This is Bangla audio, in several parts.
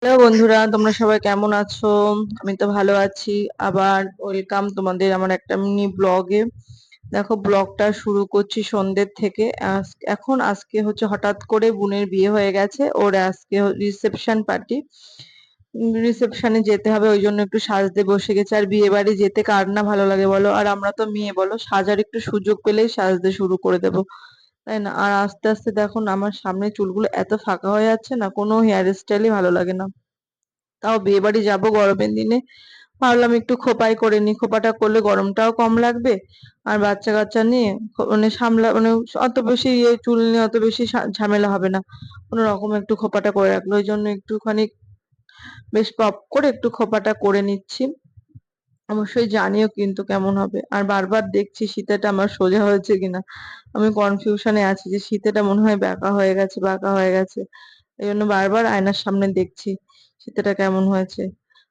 হ্যালো বন্ধুরা, তোমরা সবাই কেমন আছো? আমি তো ভালো আছি। আবার ওয়েলকাম তোমাদের আমার একটা মিনি ব্লগে। দেখো, ব্লগটা শুরু করছি সন্ধ্যের থেকে। আজকে হচ্ছে হঠাৎ করে বোনের বিয়ে হয়ে গেছে। ওর আজকে রিসেপশন পার্টি। রিসেপশনে যেতে হবে, ওই জন্য একটু সাজতে বসে গেছে। আর বিয়ে বাড়ি যেতে কার না ভালো লাগে বলো? আর আমরা তো মেয়ে, বলো, সাজার একটু সুযোগ পেলেই সাজতে শুরু করে দেবো, তাই না? আর আস্তে আস্তে দেখুন, আমার সামনে চুলগুলো এত ফাঁকা হয়ে যাচ্ছে না, কোনো হেয়ার স্টাইলই ভালো লাগে না। তাও বিয়ে বাড়ি যাবো গরমের দিনে, ভাবলাম একটু খোপাই করে নি। খোপাটা করলে গরমটাও কম লাগবে। আর বাচ্চা কাচ্চা নিয়ে মানে অত বেশি চুল নিয়ে অত বেশি ঝামেলা হবে না। কোনো রকম একটু খোপাটা করে রাখলো, ওই জন্য একটুখানি বেশ পপ করে একটু খোপাটা করে নিচ্ছি। অবশ্যই জানিও কিন্তু কেমন হবে। আর বারবার দেখছি সীতাটা আমার সোজা হয়েছে কিনা। আমি কনফিউশনে আছি যে সীতাটা মনে হয় বাঁকা হয়ে গেছে, বাঁকা হয়ে গেছে। এই জন্য বারবার আয়নার সামনে দেখছি সীতাটা কেমন হয়েছে।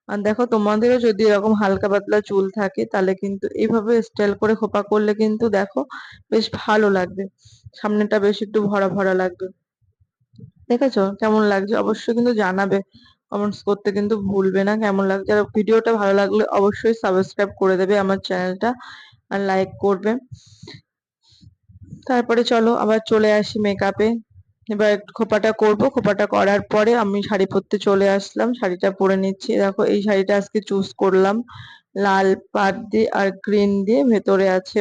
আর দেখো, তোমাদেরও যদি এরকম হালকা পাতলা চুল থাকে তাহলে কিন্তু এইভাবে স্টাইল করে খোপা করলে কিন্তু দেখো বেশ ভালো লাগবে। সামনেটা বেশ একটু ভরা ভরা লাগবে। দেখেছো কেমন লাগছে? অবশ্যই কিন্তু জানাবে, কমেন্টস করতে কিন্তু ভুলবে না কেমন লাগছে। আর ভিডিওটা ভালো লাগলে অবশ্যই সাবস্ক্রাইব করে দেবে আমার চ্যানেলটা, আর লাইক করবে। তারপরে চলো আবার চলে আসি মেকআপে। এবার একটু খোপাটা করব। খোপাটা করার পরে আমি শাড়ি পরতে চলে আসলাম, শাড়িটা পরে নিচ্ছি। দেখো, এই শাড়িটা আজকে চুজ করলাম লাল পাড় দিয়ে আর গ্রিন দিয়ে, ভেতরে আছে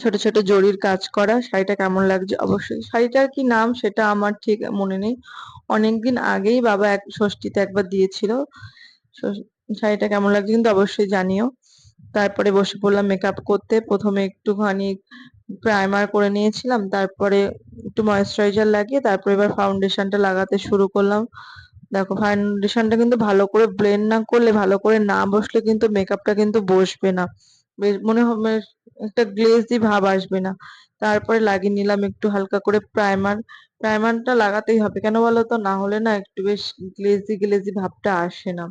ছোট ছোট জরির কাজ করা। শাড়িটা কেমন লাগছে? অবশ্যই, শাড়িটার কি নাম সেটা আমার ঠিক মনে নেই, অনেকদিন আগেই বাবা এক ষষ্ঠীতে একবার দিয়েছিল। ষ- শাড়িটা কেমন লাগছে কিন্তু অবশ্যই জানিও। তারপরে বসে পড়লাম মেকআপ করতে। প্রথমে একটুখানি প্রাইমার করে নিয়েছিলাম, তারপরে একটু ময়েশ্চারাইজার লাগিয়ে তারপরে এবার ফাউন্ডেশনটা লাগাতে শুরু করলাম। দেখো, ফাউন্ডেশনটা কিন্তু ভালো করে ব্লেন্ড না করলে, ভালো করে না বসলে কিন্তু মেকআপটা কিন্তু বসবে না। বেশ মনে হবে একটা গ্লেজি ভাব আসবে না। তারপরে লাগিয়ে নিলাম একটু হালকা করে প্রাইমার। প্রাইমারটা লাগাতেই হবে, কেন বলো তো? না হলে না একটু বেশ গ্লেজি গ্লেজি ভাবটা আসে না।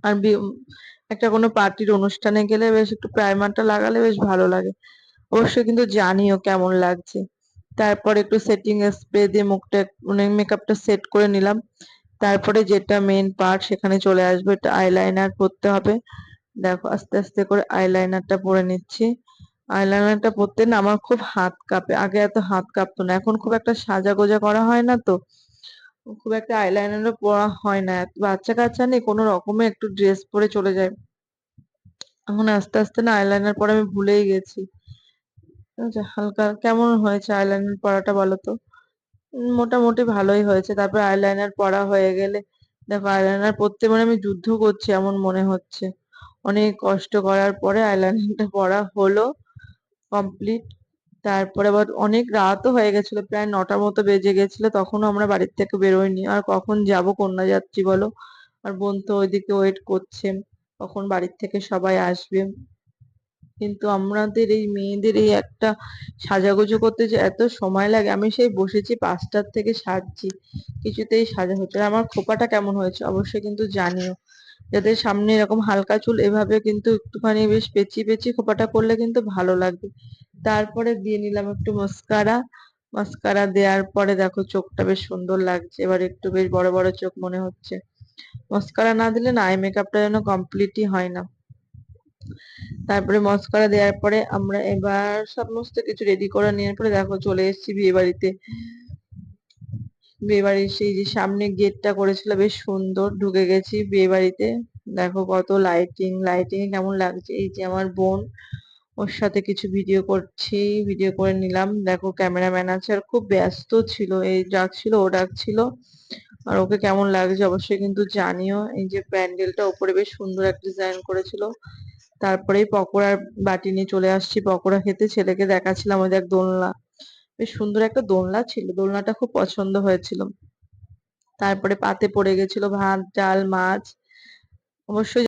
আর একটা কোনো পার্টির অনুষ্ঠানে গেলে বেশ একটু প্রাইমারটা লাগালে বেশ ভালো লাগে। অবশ্যই কিন্তু জানিও কেমন লাগছে। তারপর একটু সেটিং স্প্রে দিয়ে মুখটা মানে মেকআপটা সেট করে নিলাম। তারপরে যেটা মেন পার্ট সেখানে চলে আসবে, এটা আইলাইনার পরতে হবে। দেখো, আস্তে আস্তে করে আইলাইনারটা পরে নিচ্ছি। আইলাইনারটা পরতে না আমার খুব হাত কাঁপে। আগে এত হাত কাঁপতো না, এখন খুব একটা সাজা গোজা করা হয় না তো, খুব একটা আইলাইনারও পরা হয় না। বাচ্চা কাচ্চা নেই, কোনো রকমে একটু ড্রেস পরে চলে যায়। এখন আস্তে আস্তে না আইলাইনার পরে আমি ভুলেই গেছি। আচ্ছা, হালকা কেমন হয়েছে আইলাইনার পরাটা বলো তো? মোটামুটি ভালোই হয়েছে। তারপর আইলাইনার পরা হয়ে গেলে দেখো, আইলাইনার পরতে মানে আমি যুদ্ধ করছি এমন মনে হচ্ছে। অনেক কষ্ট করার পরে আইলাইনারটা পরা হলো কমপ্লিট। তারপরে আবার অনেক রাতও হয়ে গেছিল, প্রায় 9টার মতো বেজে গেছিল, তখনও আমরা বাড়ির থেকে বেরোইনি। আর কখন যাব কন্যাযাত্রী বলো? আর বোন তো ওইদিকে ওয়েট করছে কখন বাড়ির থেকে সবাই আসবে। কিন্তু আমাদের এই মেয়েদের এই একটা সাজাগুজু করতে যে এত সময় লাগে, আমি সেই বসেছি 5টার থেকে সাজছি, কিছুতেই সাজা হচ্ছে না। আমার খোপাটা কেমন হয়েছে অবশ্যই কিন্তু জানিও। যাদের সামনে এরকম হালকা চুল, এভাবে কিন্তু একটুখানি বেশ পেঁচিয়ে পেঁচিয়ে খোপাটা করলে কিন্তু ভালো লাগবে। তারপরে দিয়ে নিলাম একটু মাস্কারা। মাস্কারা দেওয়ার পরে দেখো চোখটা বেশ সুন্দর লাগছে, এবার একটু বেশ বড় বড় চোখ মনে হচ্ছে। মাস্কারা না দিলে না আই মেকআপটা যেন কমপ্লিটই হয় না। তারপরে মস্কারা দেওয়ার পরে আমরা এবার সমস্ত কিছু রেডি করে নেওয়ার পরে দেখো চলে এসেছি বিয়ে বাড়িতে। বিয়ে বাড়ির সেই যে সামনে গেটটা করেছিল, বেশ সুন্দর ঢুকে গেছি বিয়ে বাড়িতে। দেখো কত লাইটিং, লাইটিং এ কেমন লাগছে। এই যে আমার বোন, ওর সাথে কিছু ভিডিও করছি, ভিডিও করে নিলাম। দেখো ক্যামেরাম্যান আছে, আর খুব ব্যস্ত ছিল, এই ডাকছিল ও ডাকছিল। আর ওকে কেমন লাগছে অবশ্যই কিন্তু জানিও। এই যে প্যান্ডেলটা উপরে বেশ সুন্দর একটা ডিজাইন করেছিল। তারপরেই পকোড়ার বাটি নিয়ে চলে আসছি পকোড়া খেতে। ছেলেকে দেখাচ্ছিলাম, ওই দেখ দোলনা, বেশ সুন্দর একটা দোলনা ছিল, দোলনাটা খুব পছন্দ হয়েছিল। তারপরে পাতে পড়ে গেছিল ভাত ডাল মাছ। অবশ্যই